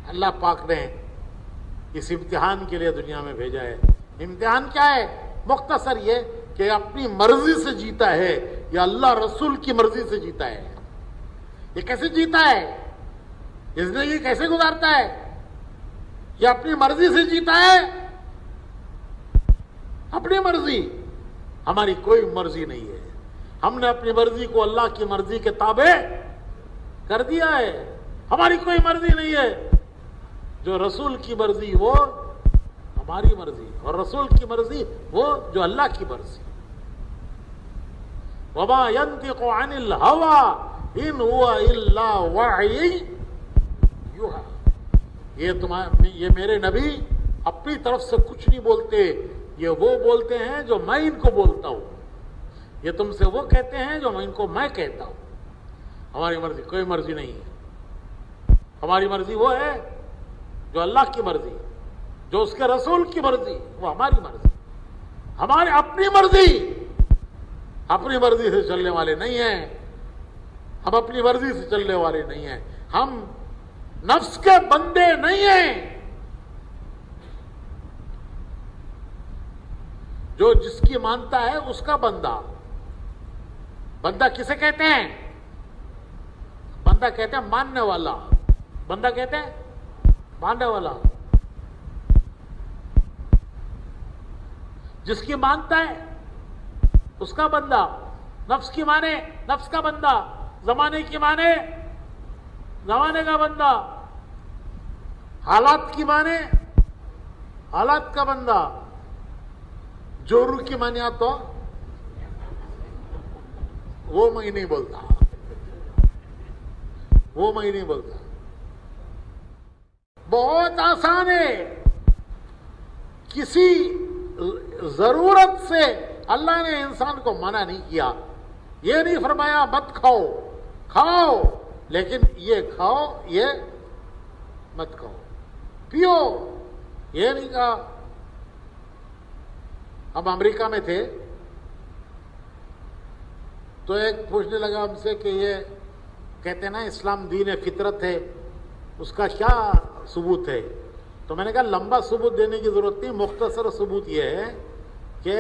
اللہ پاک نے اس امتحان کے لیے دنیا میں بھیجا ہے. امتحان کیا ہے؟ مختصر یہ کہ اپنی مرضی سے جیتا ہے یا اللہ رسول کی مرضی سے جیتا ہے. یہ کیسے جیتا ہے؟ زندگی کیسے گزارتا ہے؟ یہ اپنی مرضی سے جیتا ہے. اپنی مرضی. ہماری کوئی مرضی نہیں ہے. ہم نے اپنی مرضی کو اللہ کی مرضی کے تابع کر دیا ہے. ہماری کوئی مرضی نہیں ہے. جو رسول کی مرضی وہ ہماری مرضی، اور رسول کی مرضی وہ جو اللہ کی مرضی. وما ينطق عن الهوى ان هو الا وحی یوحی. یہ میرے نبی اپنی طرف سے کچھ نہیں بولتے، یہ وہ بولتے ہیں جو میں ان کو بولتا ہوں. یہ تم سے وہ کہتے ہیں جو ان کو میں کہتا ہوں. ہماری مرضی کوئی مرضی نہیں ہے. ہماری مرضی وہ ہے جو اللہ کی مرضی، جو اس کے رسول کی مرضی وہ ہماری مرضی. ہماری اپنی مرضی سے چلنے والے نہیں ہیں. ہم اپنی مرضی سے چلنے والے نہیں ہیں. ہم نفس کے بندے نہیں ہیں. جو جس کی مانتا ہے اس کا بندہ. بندہ کسے کہتے ہیں؟ بندہ کہتے ہیں ماننے والا. بندہ کہتے ہیں ماننے والا. جس کی مانتا ہے اس کا بندہ. نفس کی مانے نفس کا بندہ. زمانے کی مانے زمانے کا بندہ. حالات کی مانے حالات کا بندہ. جورو کی مانے تو وہ میں نہیں بولتا. وہ میں نہیں بولتا. بہت آسان ہے. کسی ضرورت سے اللہ نے انسان کو منع نہیں کیا. یہ نہیں فرمایا مت کھاؤ. کھاؤ لیکن یہ کھاؤ یہ مت کھاؤ. پیو یہ نہیں کہا. ہم امریکہ میں تھے تو ایک پوچھنے لگا ہم سے کہ یہ کہتے ہیں نا اسلام دین فطرت ہے، اس کا کیا ثبوت ہے؟ تو میں نے کہا لمبا ثبوت دینے کی ضرورت نہیں. مختصر ثبوت یہ ہے کہ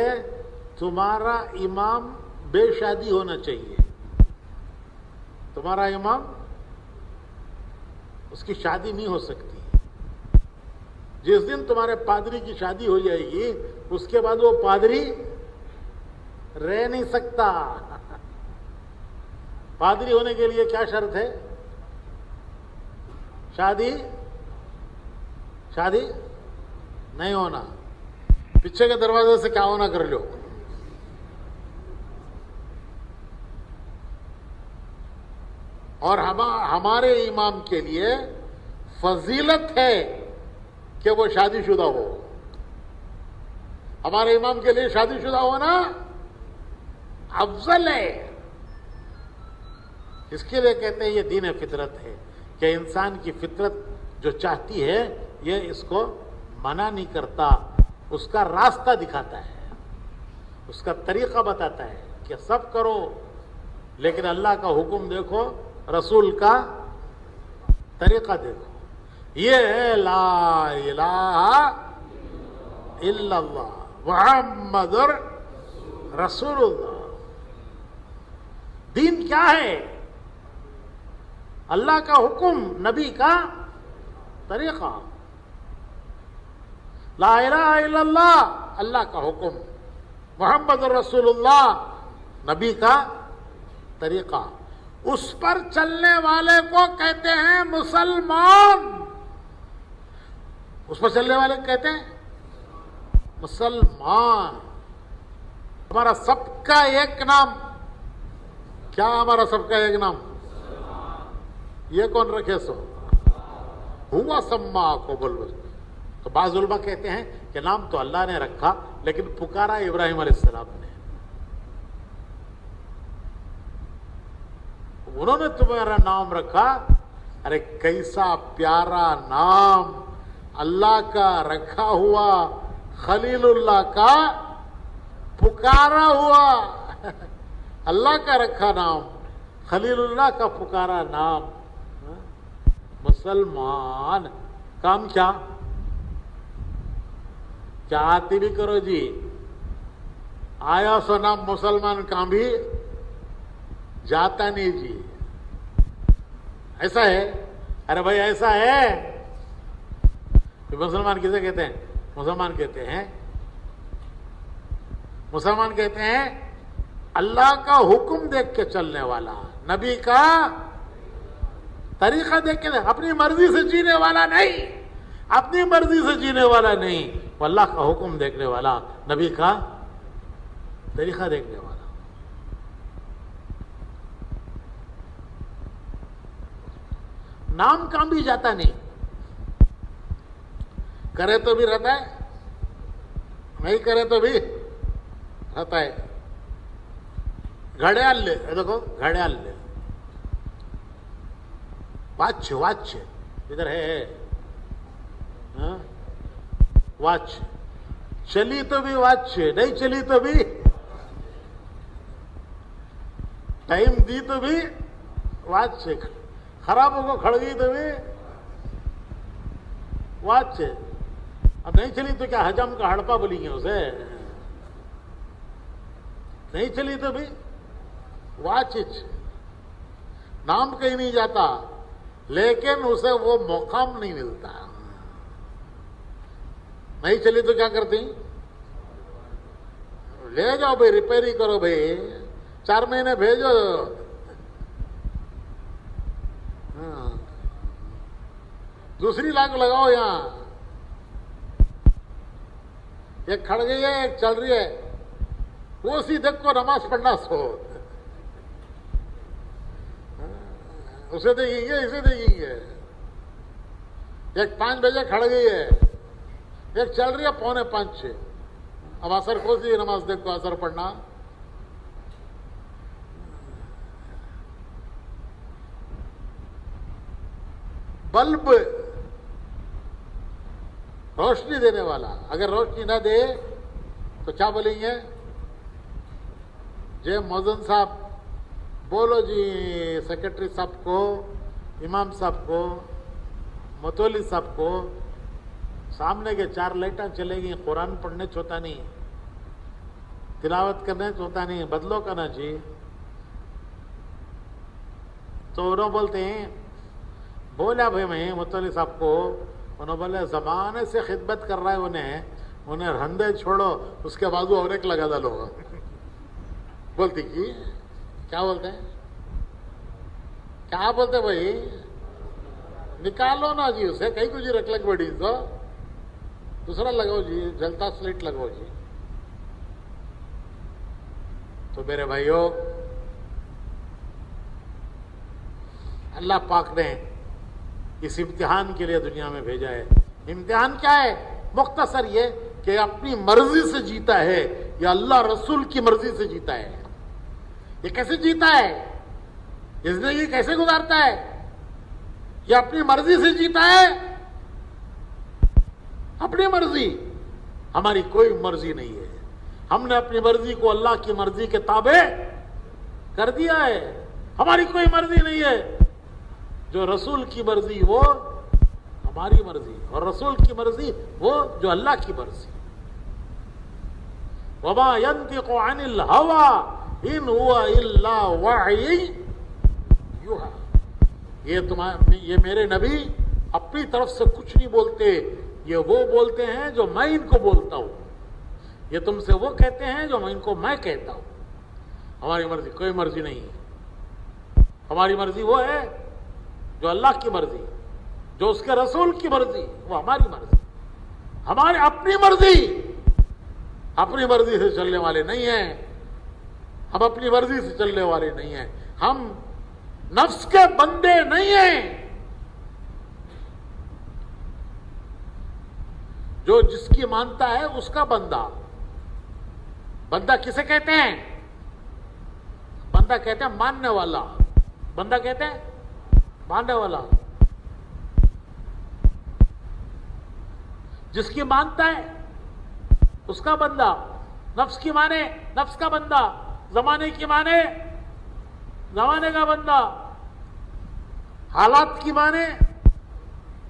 تمہارا امام بے شادی ہونا چاہیے. تمہارا امام اس کی شادی نہیں ہو سکتی. جس دن تمہارے پادری کی شادی ہو جائے گی اس کے بعد وہ پادری رہ نہیں سکتا. پادری ہونے کے لیے کیا شرط ہے؟ شادی نہیں ہونا. پیچھے کے دروازے سے کیا ہونا کر لو. اور ہمارے امام کے لیے فضیلت ہے کہ وہ شادی شدہ ہو. ہمارے امام کے لیے شادی شدہ ہونا افضل ہے. اس کے لیے کہتے ہیں یہ دین فطرت ہے کہ انسان کی فطرت جو چاہتی ہے یہ اس کو منع نہیں کرتا. اس کا راستہ دکھاتا ہے، اس کا طریقہ بتاتا ہے کہ سب کرو لیکن اللہ کا حکم دیکھو، رسول کا طریقہ دیکھو. یہ ہے لا الہ الا اللہ محمد رسول اللہ. دین کیا ہے؟ اللہ کا حکم، نبی کا طریقہ. لا الہ الا اللہ اللہ کا حکم، محمد رسول اللہ نبی کا طریقہ. اس پر چلنے والے کو کہتے ہیں مسلمان. اس پر چلنے والے کہتے ہیں مسلمان. ہمارا سب کا ایک نام کیا؟ ہمارا سب کا ایک نام یہ کون رکھے؟ سو ہوا سما کو بول. تو بعض علماء کہتے ہیں کہ نام تو اللہ نے رکھا لیکن پکارا ابراہیم علیہ السلام نے. انہوں نے تمہارا نام رکھا. ارے کیسا پیارا نام اللہ کا رکھا ہوا، خلیل اللہ کا پکارا ہوا. اللہ کا رکھا نام، خلیل اللہ کا پکارا نام مسلمان. کام کیا آتی بھی کرو جی، آیا سو نام مسلمان کام بھی جاتا نہیں جی. ایسا ہے؟ ارے بھائی ایسا ہے. مسلمان کسے کہتے ہیں؟ مسلمان کہتے ہیں اللہ کا حکم دیکھ کے چلنے والا، نبی کا طریقہ دیکھ کے، اپنی مرضی سے جینے والا نہیں، اپنی مرضی سے جینے والا نہیں، وہ اللہ کا حکم دیکھنے والا، نبی کا طریقہ دیکھنے والا. نام کام بھی جاتا نہیں، کرے تو بھی رہتا ہے، نہیں کرے تو بھی رہتا ہے. گھڑیال لے، دیکھو گھڑیال لے، واچ ادھر ہے واچ، چلی تو بھی واچ، نہیں چلی تو بھی، ٹائم دی تو بھی واچ، خراب ہو کو کھڑ گئی تو بھی واچ. اب نہیں چلی تو کیا حجم کا ہڑپا بولیں گے اسے؟ نہیں چلی تو بھی واچ. نام کہیں نہیں جاتا لیکن اسے وہ مقام نہیں ملتا. نہیں چلی تو کیا کرتی؟ لے جاؤ بھائی، ریپیری کرو بھائی، 4 مہینے بھیجو. دوسری لاکھ لگاؤ. یہاں ایک کھڑ گئی ہے، ایک چل رہی ہے، وہ اسی دیکھ کو نماز پڑھنا سو، اسے دیکھیں گے اسے دیکھیں گے. ایک 5 بجے کھڑ گئی ہے، ایک چل رہی ہے 4:45. اب اثر کون سی نماز دیکھ کو اثر پڑھنا؟ بلب روشنی دینے والا اگر روشنی نہ دے تو کیا بولیں گے؟ جے موزن صاحب بولو جی، سیکرٹری صاحب کو، امام صاحب کو، متولی صاحب کو، سامنے کے 4 لائٹاں چلے گی، قرآن پڑھنے چھوتا نہیں، تلاوت کرنے چھوتا نہیں، بدلو کا نا جی. تو انہوں بولتے ہیں، بولا بھائی میں متولی صاحب کو، انہوں بولے زمانے سے خدمت کر رہا ہے انہیں رندے چھوڑو، اس کے بازو اور ایک لگا دا لوگ. بولتی کی کیا بولتے ہیں؟ کیا بولتے بھائی؟ نکالو نا جی اسے، کہیں کو جی رکھ لگ بڑی تو دوسرا لگاؤ جی، جلتا سلیٹ لگاؤ جی. تو میرے بھائیوں، اللہ پاک نے اس امتحان کے لیے دنیا میں بھیجا ہے. امتحان کیا ہے؟ مختصر یہ کہ اپنی مرضی سے جیتا ہے یا اللہ رسول کی مرضی سے جیتا ہے. یہ کیسے جیتا ہے؟ یہ زندگی کیسے گزارتا ہے؟ یہ اپنی مرضی سے جیتا ہے. اپنی مرضی، ہماری کوئی مرضی نہیں ہے. ہم نے اپنی مرضی کو اللہ کی مرضی کے تابع کر دیا ہے. ہماری کوئی مرضی نہیں ہے. جو رسول کی مرضی وہ ہماری مرضی، اور رسول کی مرضی وہ جو اللہ کی مرضی. وما ينطق عن الهوى ان هو الا وحی یوحی. یہ میرے نبی اپنی طرف سے کچھ نہیں بولتے، یہ وہ بولتے ہیں جو میں ان کو بولتا ہوں. یہ تم سے وہ کہتے ہیں جو میں ان کو میں کہتا ہوں. ہماری مرضی کوئی مرضی نہیں ہے. ہماری مرضی وہ ہے جو اللہ کی مرضی، جو اس کے رسول کی مرضی، وہ ہماری مرضی. ہماری اپنی مرضی سے چلنے والے نہیں ہیں. ہم اپنی مرضی سے چلنے والے نہیں ہیں. ہم نفس کے بندے نہیں ہیں. جو جس کی مانتا ہے اس کا بندہ. بندہ کسے کہتے ہیں؟ بندہ کہتے ہیں ماننے والا. بندہ کہتے ہیں ماننے والا. جس کی مانتا ہے اس کا بندہ. نفس کی مانے نفس کا بندہ، زمانے کی مانے زمانے کا بندہ، حالات کی مانے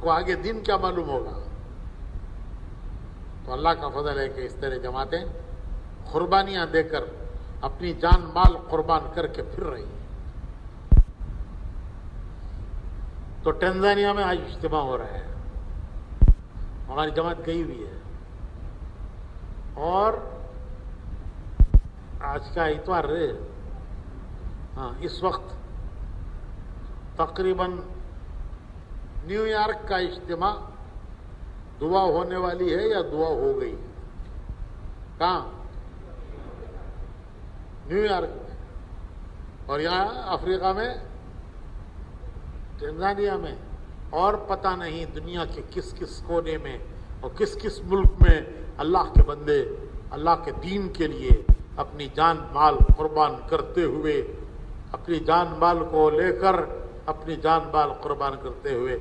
کو آگے دین کیا معلوم ہوگا؟ تو اللہ کا فضل ہے کہ اس طرح جماعتیں قربانیاں دے کر اپنی جان مال قربان کر کے پھر رہی ہیں۔ تو ٹینزانیہ میں آج اجتماع ہو رہا ہے، ہماری جماعت گئی ہوئی ہے، اور آج کا اتوار ہے، اس وقت تقریباً نیو یارک کا اجتماع دعا ہونے والی ہے یا دعا ہو گئی؟ کہاں؟ نیو یارک میں، اور یہاں افریقہ میں ٹینزانیہ میں، اور پتہ نہیں دنیا کے کس کس کونے میں اور کس کس ملک میں اللہ کے بندے اللہ کے دین کے لیے اپنی جان مال قربان کرتے ہوئے، اپنی جان مال کو لے کر اپنی جان مال قربان کرتے ہوئے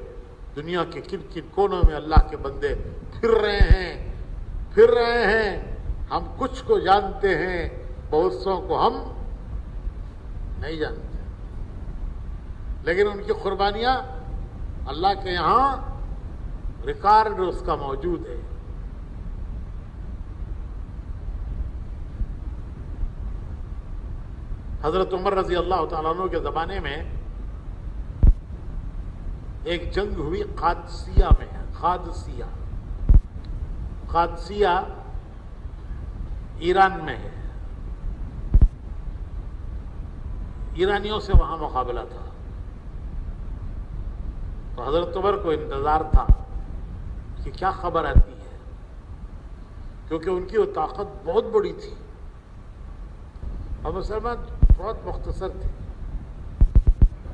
دنیا کے کن کن کونوں میں اللہ کے بندے پھر رہے ہیں۔ ہم کچھ کو جانتے ہیں، بہت سو کو ہم نہیں جانتے، لیکن ان کی قربانیاں اللہ کے یہاں ریکارڈ اس کا موجود ہے۔ حضرت عمر رضی اللہ تعالیٰ عنہ کے زمانے میں ایک جنگ ہوئی قادسیہ میں۔ قادسیہ ایران میں ہے، ایرانیوں سے وہاں مقابلہ تھا۔ تو حضرت عمر کو انتظار تھا کہ کیا خبر آتی ہے، کیونکہ ان کی وہ طاقت بہت بڑی تھی اور مسلمان بہت مختصر تھے،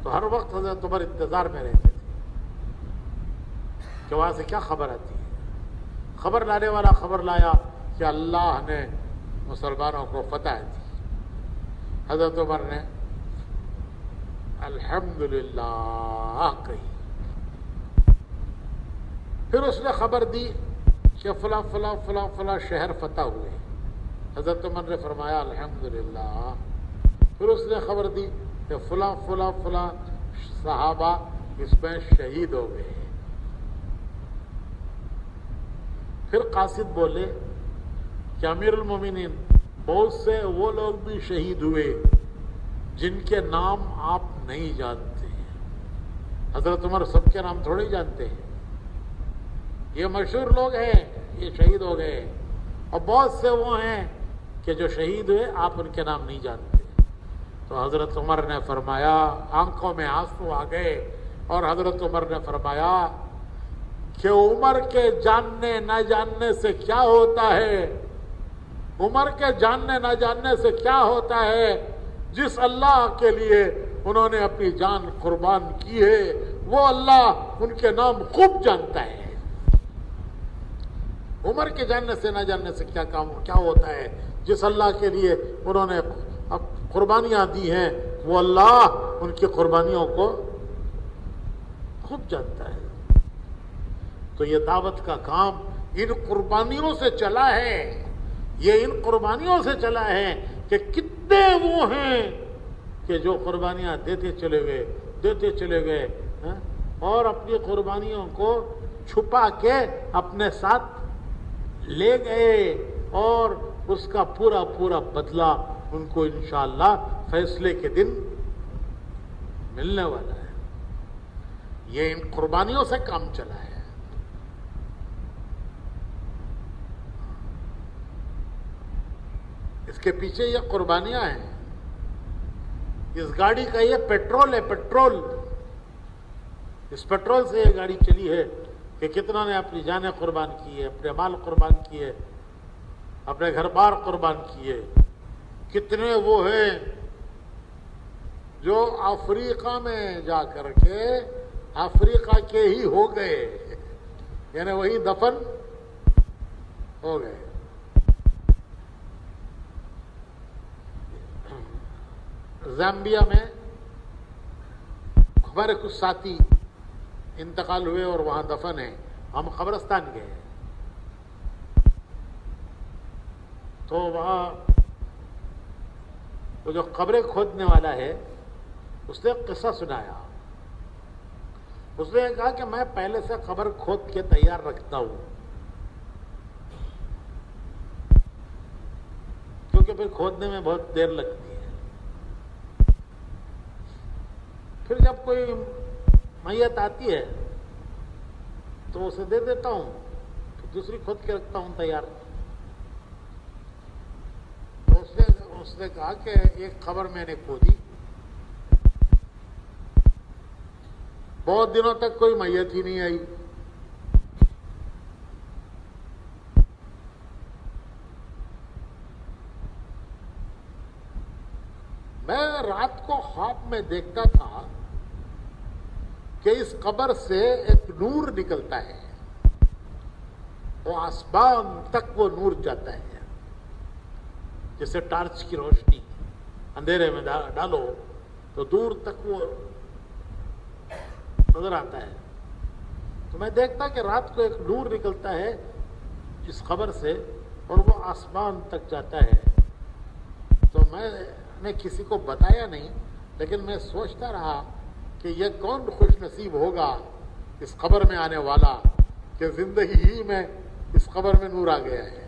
تو ہر وقت حضرت عمر انتظار میں رہتے تھے کہ وہاں سے کیا خبر آتی ہے۔ خبر لانے والا خبر لایا کہ اللہ نے مسلمانوں کو فتح دی۔ حضرت عمر نے الحمدللہ کہی، پھر اس نے خبر دی کہ فلاں فلاں فلاں فلاں شہر فتح ہوئے۔ حضرت عمر نے فرمایا الحمدللہ۔ پھر اس نے خبر دی کہ فلاں فلاں فلاں صحابہ اس میں شہید ہو گئے۔ پھر قاصد بولے کہ امیر المومنین، بہت سے وہ لوگ بھی شہید ہوئے جن کے نام آپ نہیں جانتے ہیں۔ حضرت عمر سب کے نام تھوڑے جانتے ہیں، یہ مشہور لوگ ہیں، یہ شہید ہو گئے، اور بہت سے وہ ہیں کہ جو شہید ہوئے آپ ان کے نام نہیں جانتے۔ تو حضرت عمر نے فرمایا، آنکھوں میں آنسو آ گئے، اور حضرت عمر نے فرمایا کہ عمر کے جاننے نہ جاننے سے کیا ہوتا ہے، عمر کے جاننے نہ جاننے سے کیا ہوتا ہے، جس اللہ کے لیے انہوں نے اپنی جان قربان کی ہے وہ اللہ ان کے نام خوب جانتا ہے۔ عمر کے جاننے سے نہ جاننے سے کیا ہوتا ہے، جس اللہ کے لیے انہوں نے قربانیاں دی ہیں وہ اللہ ان کی قربانیوں کو خوب جانتا ہے۔ تو یہ دعوت کا کام ان قربانیوں سے چلا ہے، یہ ان قربانیوں سے چلا ہے کہ کتنے وہ ہیں کہ جو قربانیاں دیتے چلے گئے اور اپنی قربانیوں کو چھپا کے اپنے ساتھ لے گئے، اور اس کا پورا پورا بدلہ ان کو انشاءاللہ فیصلے کے دن ملنے والا ہے۔ یہ ان قربانیوں سے کام چلا ہے۔ اس کے پیچھے یہ قربانیاں ہیں۔ اس گاڑی کا یہ پیٹرول ہے، پیٹرول، اس پیٹرول سے یہ گاڑی چلی ہے کہ کتنا نے اپنی جانیں قربان کی ہے، اپنے مال قربان کیے، اپنے گھر بار قربان کیے۔ کتنے وہ ہیں جو افریقہ میں جا کر کے افریقہ کے ہی ہو گئے، یعنی وہی دفن ہو گئے۔ زامبیا میں ہمارے کچھ ساتھی انتقال ہوئے اور وہاں دفن ہیں، ہم قبرستان گئے تو وہاں وہ جو قبریں کھودنے والا ہے اس نے قصہ سنایا اس نے کہا کہ میں پہلے سے قبر کھود کے تیار رکھتا ہوں، کیونکہ پھر کھودنے میں بہت دیر لگتی ہے. پھر جب کوئی میت آتی ہے تو اسے دے دیتا ہوں، پھر دوسری کھود کے رکھتا ہوں تیار. تو اس نے کہا کہ ایک قبر میں نے کھودی، بہت دنوں تک کوئی میت ہی نہیں آئی. میں رات کو خواب میں دیکھتا تھا کہ اس قبر سے ایک نور نکلتا ہے، وہ آسمان تک وہ نور جاتا ہے، جیسے ٹارچ کی روشنی اندھیرے میں ڈالو تو دور تک وہ نظر آتا ہے. تو میں دیکھتا کہ رات کو ایک نور نکلتا ہے اس قبر سے اور وہ آسمان تک جاتا ہے. تو میں نے کسی کو بتایا نہیں، لیکن میں سوچتا رہا کہ یہ کون خوش نصیب ہوگا اس قبر میں آنے والا کہ زندگی ہی میں اس قبر میں نور آ گیا ہے،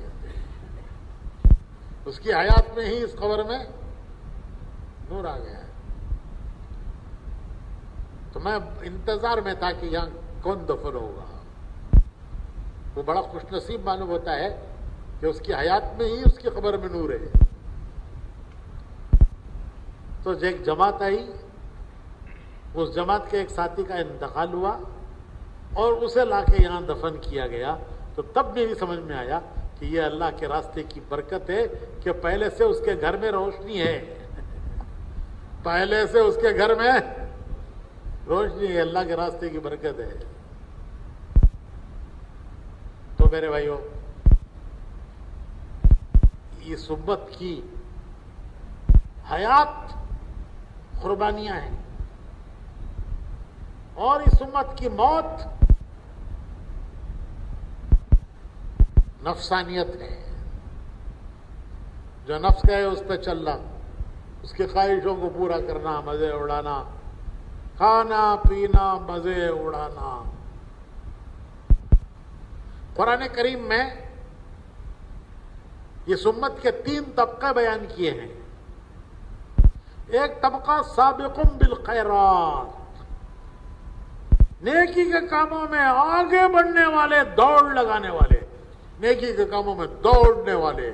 اس کی حیات میں ہی اس قبر میں نور آ گیا ہے. تو میں انتظار میں تھا کہ یہاں کون دفن ہوگا. وہ بڑا خوش نصیب معلوم ہوتا ہے کہ اس کی حیات میں ہی اس کی قبر میں نور ہے. تو ایک جماعت آئی، اس جماعت کے ایک ساتھی کا انتقال ہوا اور اسے لا کے یہاں دفن کیا گیا. تو تب میری سمجھ میں آیا کہ یہ اللہ کے راستے کی برکت ہے کہ پہلے سے اس کے گھر میں روشنی ہے، پہلے سے اس کے گھر میں روشنی ہے، اللہ کے راستے کی برکت ہے. تو میرے بھائیوں، اس امت کی حیات قربانیاں ہیں اور اس امت کی موت نفسانیت ہے. جو نفس کا ہے اس پہ چلنا، اس کی خواہشوں کو پورا کرنا، مزے اڑانا، کھانا پینا مزے اڑانا. قرآن کریم میں اس امت کے 3 طبقے بیان کیے ہیں. ایک طبقہ سابقون بالخیرات، نیکی کے کاموں میں آگے بڑھنے والے، دوڑ لگانے والے، نیکی کے کاموں میں دوڑنے والے.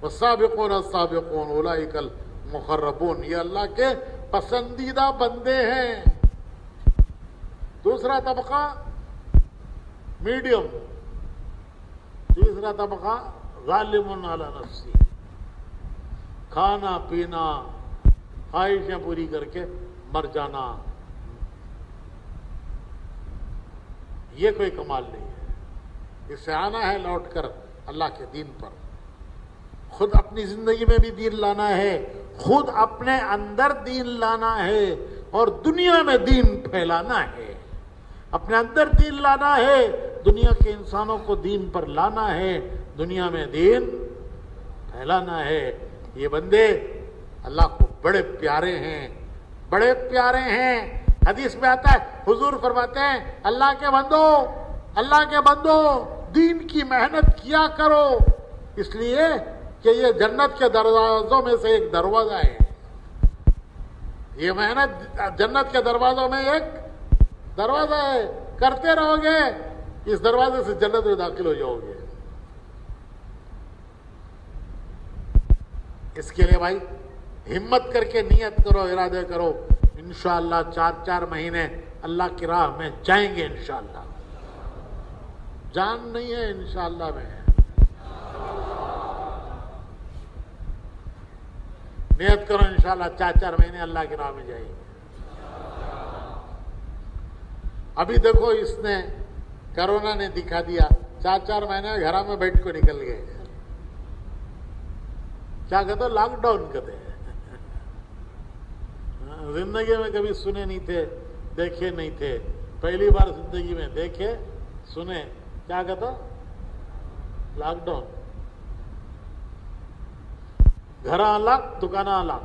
والسابقون السابقون اولئک المقربون، یہ اللہ کے پسندیدہ بندے ہیں. دوسرا طبقہ میڈیم، تیسرا طبقہ غالب علی نفسی، کھانا پینا خواہشیں پوری کر کے مر جانا. یہ کوئی کمال نہیں ہے. اس سے آنا ہے لوٹ کر اللہ کے دین پر، خود اپنی زندگی میں بھی دین لانا ہے، خود اپنے اندر دین لانا ہے اور دنیا میں دین پھیلانا ہے. اپنے اندر دین لانا ہے، دنیا کے انسانوں کو دین پر لانا ہے، دنیا میں دین پھیلانا ہے. یہ بندے اللہ کو بڑے پیارے ہیں، بڑے پیارے ہیں. حدیث میں آتا ہے، حضور فرماتے ہیں اللہ کے بندو دین کی محنت کیا کرو، اس لیے کہ یہ جنت کے دروازوں میں سے ایک دروازہ ہے. یہ محنت جنت کے دروازوں میں ایک دروازہ ہے، کرتے رہو گے اس دروازے سے جنت میں داخل ہو جاؤ گے. اس کے لیے بھائی ہمت کر کے نیت کرو، ارادے کرو، انشاءاللہ 4 مہینے اللہ کی راہ میں جائیں گے. انشاءاللہ جان نہیں ہے، انشاءاللہ میں نیت کرو، انشاءاللہ 4 مہینے اللہ کی راہ میں جائیں گے. ابھی دیکھو اس نے کرونا نے دکھا دیا، 4 مہینے گھر میں بیٹھ کو نکل گئے. کیا کہتے لاک ڈاؤن کہتے ہیں. زندگی میں کبھی سنے نہیں تھے، دیکھے نہیں تھے، پہلی بار زندگی میں دیکھے سنے. کیا کہتا لاک ڈاؤن. گھر الگ، دکان الگ.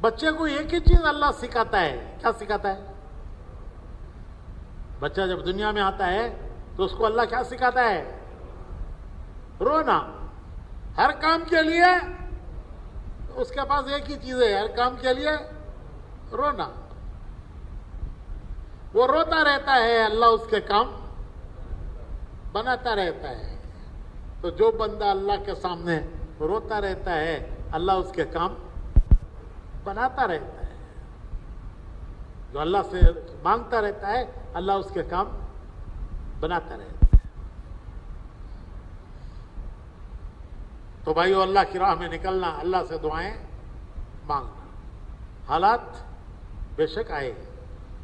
بچے کو ایک ہی چیز اللہ سکھاتا ہے. کیا سکھاتا ہے؟ بچہ جب دنیا میں آتا ہے تو اس کو اللہ کیا سکھاتا ہے؟ رونا. ہر کام کے لیے اس کے پاس ایک ہی چیز ہے, ہر کام کے لیے رونا. وہ روتا رہتا ہے, اللہ اس کے کام بناتا رہتا ہے. تو جو بندہ اللہ کے سامنے روتا رہتا ہے, اللہ اس کے کام بناتا رہتا ہے. جو اللہ سے مانگتا رہتا ہے, اللہ اس کے کام بناتا رہتا ہے. تو بھائیو, اللہ کی راہ میں نکلنا, اللہ سے دعائیں مانگنا. حالات بے شک آئے,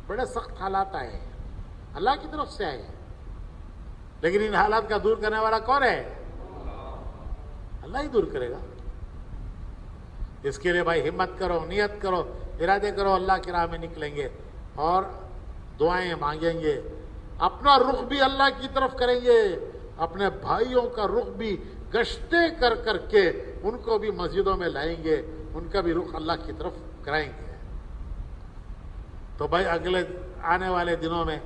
بڑے سخت حالات آئے, اللہ کی طرف سے آئے, لیکن ان حالات کا دور کرنے والا کون ہے؟ اللہ ہی دور کرے گا. اس کے لیے بھائی ہمت کرو, نیت کرو, ارادے کرو, اللہ کی راہ میں نکلیں گے اور دعائیں مانگیں گے. اپنا رخ بھی اللہ کی طرف کریں گے, اپنے بھائیوں کا رخ بھی گشتیں کر کر کے ان کو بھی مسجدوں میں لائیں گے, ان کا بھی رخ اللہ کی طرف کرائیں گے. تو بھائی اگلے آنے والے دنوں میں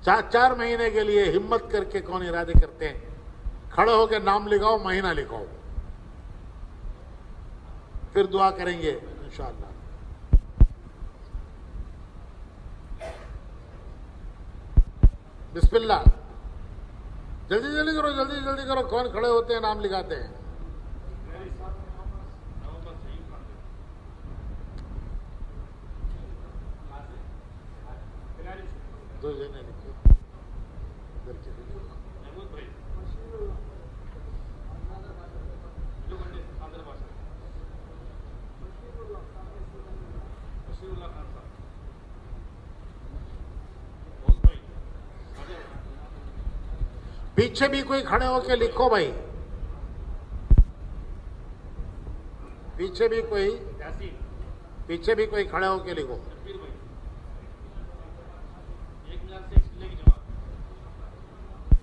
4 مہینے کے لیے ہمت کر کے کون ارادے کرتے ہیں؟ کھڑے ہو کے نام لکھاؤ, مہینہ لکھاؤ, پھر دعا کریں گے انشاءاللہ. بسم اللہ. جلدی جلدی کرو, جلدی جلدی کرو. کون کھڑے ہوتے ہیں, نام لکھاتے ہیں؟ دو جنے لکھو. پیچھے بھی کوئی کھڑے ہو کے لکھو بھائی, پیچھے بھی کوئی کھڑے ہو کے لکھو.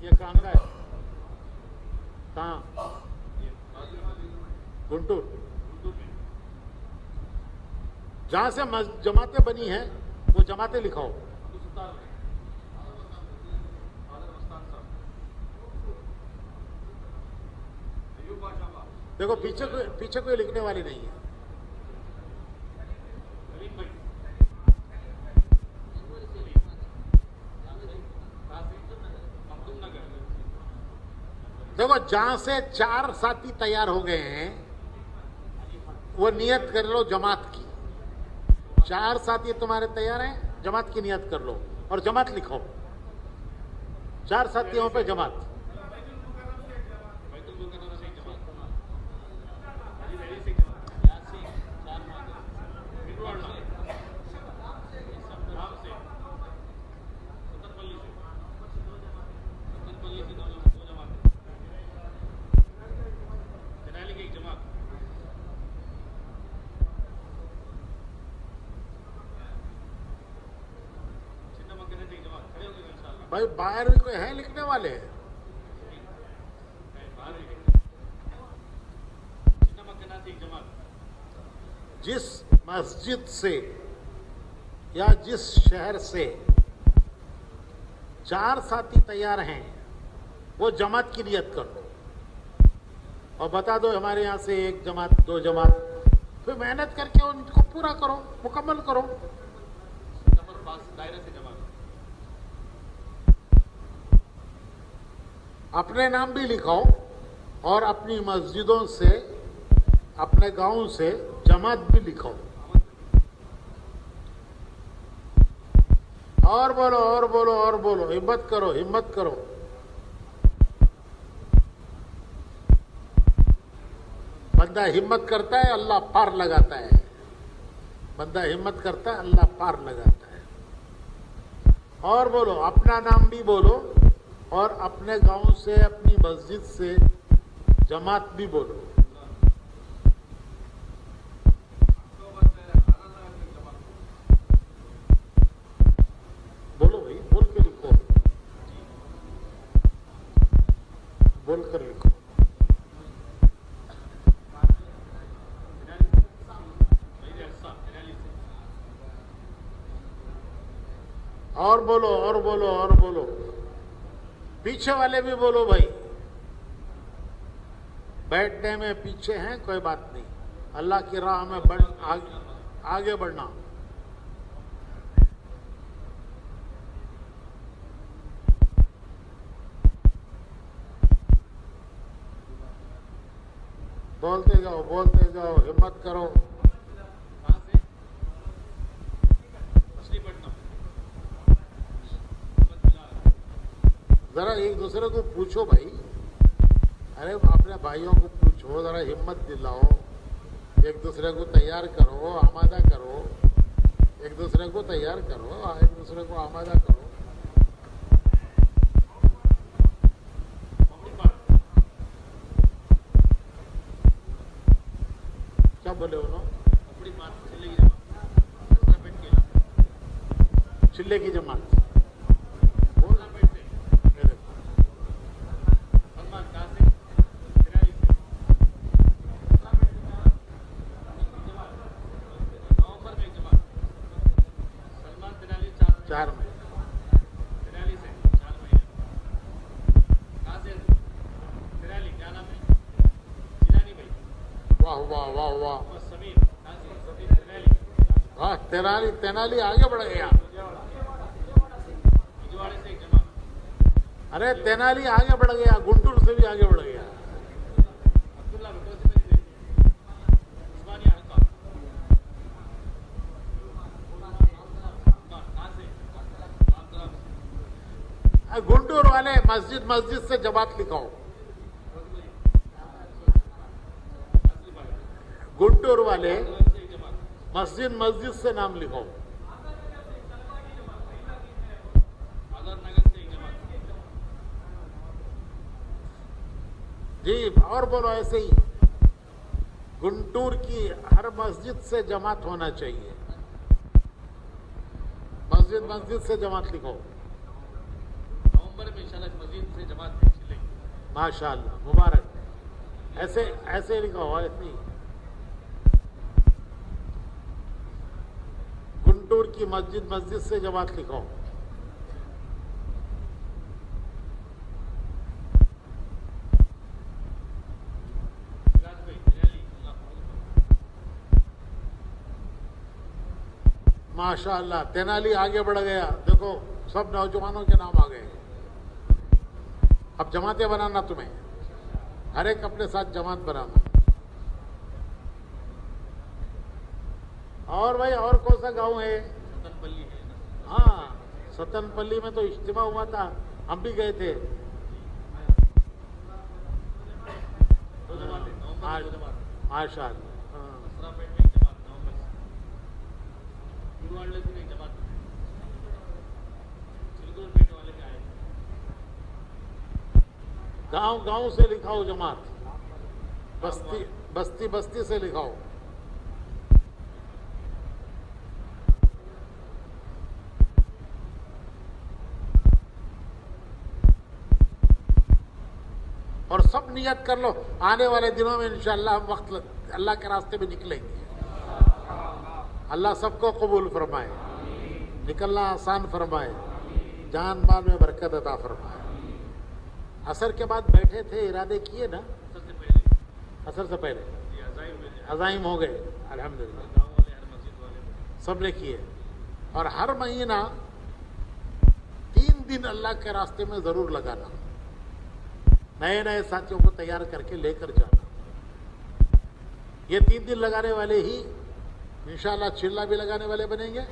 یہ کانگڑا ہے, کہاں؟ گنٹور. جہاں سے جماعتیں بنی ہیں وہ جماعتیں لکھاؤ. دیکھو پیچھے کوئی لکھنے والی نہیں ہے. دیکھو جہاں سے 4 ساتھی تیار ہو گئے ہیں وہ نیت کر لو جماعت کی. 4 ساتھی تمہارے تیار ہیں, جماعت کی نیت کر لو اور جماعت لکھو. 4 ساتھیوں پہ جماعت. بھائی باہر بھی کوئی ہے لکھنے والے؟ جس مسجد سے یا جس شہر سے 4 ساتھی تیار ہیں وہ جماعت کی نیت کر دو اور بتا دو ہمارے یہاں سے 1 جماعت 2 جماعت. پھر محنت کر کے ان کو پورا کرو, مکمل کرو. اپنے نام بھی لکھاؤ اور اپنی مسجدوں سے, اپنے گاؤں سے جماعت بھی لکھاؤ. اور بولو اور بولو اور بولو, ہمت کرو ہمت کرو. بندہ ہمت کرتا ہے اللہ پار لگاتا ہے. بندہ ہمت کرتا ہے اللہ پار لگاتا ہے. اور بولو, اپنا نام بھی بولو اور اپنے گاؤں سے, اپنی مسجد سے جماعت بھی بولو. بولو بھائی, بول کے لکھو, بول کر لکھو. اور بولو اور بولو اور بولو، پیچھے والے بھی بولو بھائی، بیٹھنے میں پیچھے ہیں کوئی بات نہیں، اللہ کی راہ میں آگے بڑھنا۔ بولتے جاؤ بولتے جاؤ، ہمت کرو۔ ذرا ایک دوسرے کو پوچھو بھائی، ارے اپنے بھائیوں کو پوچھو، ذرا ہمت دلاؤ، ایک دوسرے کو تیار کرو، آمادہ کرو، ایک دوسرے کو تیار کرو، ایک دوسرے کو آمادہ کرو۔ کیا بولے انہوں؟ چلے کی جماعت چار میں واہ واہ واہ واہ واہ، تینالی آگے بڑھ گیا۔ ارے تینالی آگے بڑھ گیا، گنٹور سے بھی آگے بڑھ گیا۔ گنٹور والے مسجد سے جماعت لکھاؤ، گنٹور والے مسجد سے نام لکھاؤ۔ جی اور بولو ایسے ہی، گنٹور کی ہر مسجد سے جماعت ہونا چاہیے، مسجد سے جماعت لکھو۔ نومبر میں انشاءاللہ مسجد سے جماعت چلے گی، ماشاء اللہ، مبارک۔ ایسے لکھو، ایسے ہی گنٹور کی مسجد سے جماعت لکھو۔ ماشاء اللہ، تینالی آگے بڑھ گیا، دیکھو سب نوجوانوں کے نام آ گئے۔ اب جماعتیں بنانا تمہیں، ہر ایک اپنے ساتھ جماعت بنانا۔ اور بھائی اور کون سا گاؤں ہے؟ ہاں ستن پلی میں تو اجتماع ہوا تھا، ہم بھی گئے تھے۔ ماشاء اللہ، گاؤں سے لکھاؤ جماعت، بستی سے لکھاؤ۔ اور سب نیت کر لو، آنے والے دنوں میں انشاءاللہ ہم وقت اللہ کے راستے میں نکلیں گے۔ اللہ سب کو قبول فرمائے، نکلنا آسان فرمائے، جان مال میں برکت عطا فرمائے۔ عصر کے بعد بیٹھے تھے، ارادے کیے نا؟ عصر سے پہلے عزائم ہو گئے الحمدللہ، سب نے کیے۔ اور ہر مہینہ 3 دن اللہ کے راستے میں ضرور لگانا، نئے ساتھیوں کو تیار کر کے لے کر جانا۔ یہ 3 دن لگانے والے ہی انشاءاللہ چلہ بھی لگانے والے بنیں گے،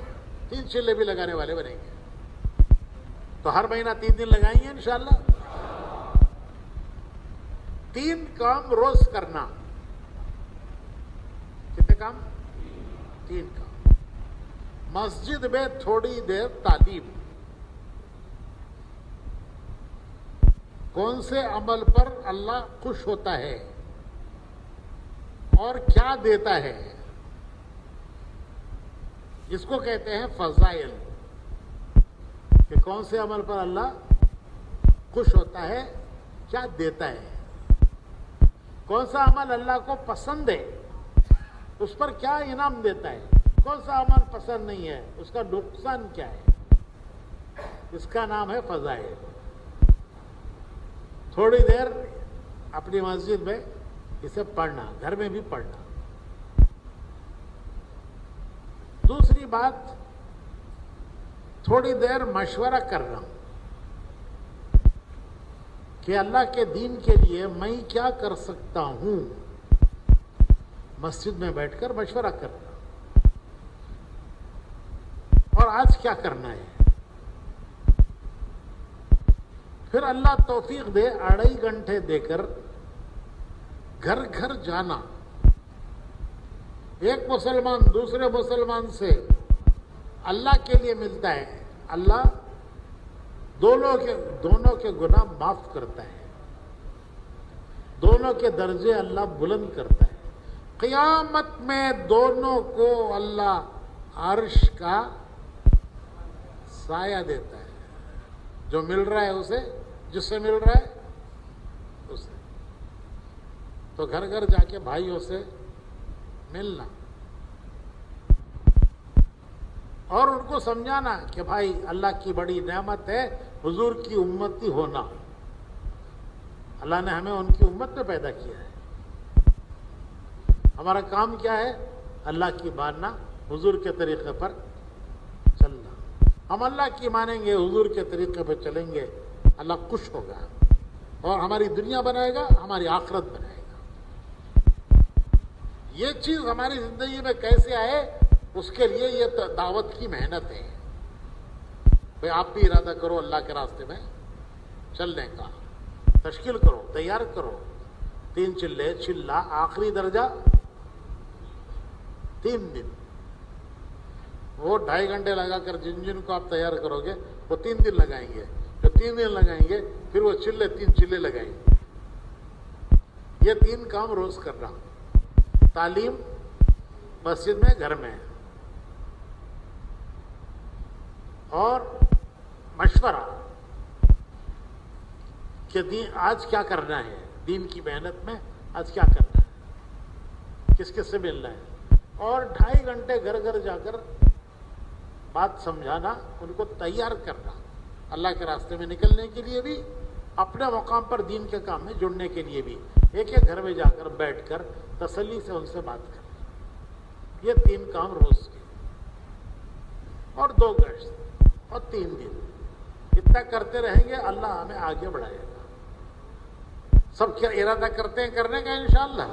3 چلے بھی لگانے والے بنیں گے۔ تو ہر مہینہ 3 دن لگائیں گے انشاءاللہ۔ 3 کام روز کرنا۔ کتنے کام؟ 3 کام۔ مسجد میں تھوڑی دیر تعلیم، کون سے عمل پر اللہ خوش ہوتا ہے اور کیا دیتا ہے، اس کو کہتے ہیں فضائل، کہ کون سے عمل پر اللہ خوش ہوتا ہے، کیا دیتا ہے، کون سا عمل اللہ کو پسند ہے، اس پر کیا انعام دیتا ہے، کون سا عمل پسند نہیں ہے، اس کا نقصان کیا ہے۔ اس کا نام ہے فضائل. تھوڑی دیر اپنی مسجد میں اسے پڑھنا، گھر میں بھی پڑھنا. دوسری بات، تھوڑی دیر مشورہ کرنا کہ اللہ کے دین کے لیے میں کیا کر سکتا ہوں. مسجد میں بیٹھ کر مشورہ کرنا، اور آج کیا کرنا ہے. پھر اللہ توفیق دے 2.5 گھنٹے دے کر گھر گھر جانا. ایک مسلمان دوسرے مسلمان سے اللہ کے لیے ملتا ہے، اللہ دونوں کے گناہ معاف کرتا ہے، دونوں کے درجے اللہ بلند کرتا ہے. قیامت میں دونوں کو اللہ عرش کا سایہ دیتا ہے. جو مل رہا ہے اسے، جس سے مل رہا ہے اسے. تو گھر گھر جا کے بھائیوں سے ملنا اور ان کو سمجھانا کہ بھائی اللہ کی بڑی نعمت ہے حضور کی امتی ہونا. اللہ نے ہمیں ان کی امت میں پیدا کیا ہے. ہمارا کام کیا ہے؟ اللہ کی ماننا، حضور کے طریقے پر چلنا. ہم اللہ کی مانیں گے، حضور کے طریقے پر چلیں گے، اللہ خوش ہوگا اور ہماری دنیا بنائے گا، ہماری آخرت بنائے گا. یہ چیز ہماری زندگی میں کیسے آئے، اس کے لیے یہ دعوت کی محنت ہے. بھئی آپ بھی ارادہ کرو اللہ کے راستے میں چلنے کا، تشکیل کرو، تیار کرو. 3 چلہ آخری درجہ 3 دن. وہ 2.5 گھنٹے لگا کر جن کو آپ تیار کرو گے وہ 3 دن لگائیں گے. جو 3 دن لگائیں گے پھر وہ 3 چلے لگائیں گے. یہ 3 کام روز کرنا: تعلیم مسجد میں، گھر میں، اور مشورہ کہ آج کیا کرنا ہے، دین کی محنت میں آج کیا کرنا ہے، کس کس سے ملنا ہے. اور 2.5 گھنٹے گھر گھر جا کر بات سمجھانا، ان کو تیار کرنا اللہ کے راستے میں نکلنے کے لیے بھی، اپنے مقام پر دین کے کام میں جڑنے کے لیے بھی. ایک گھر میں جا کر بیٹھ کر تسلی سے ان سے بات کرنا. یہ 3 کام روز کے، اور 2 گشت اور 3 دن. اتنا کرتے رہیں گے، اللہ ہمیں آگے بڑھائے گا. سب کیا ارادہ کرتے ہیں کرنے کا انشاءاللہ؟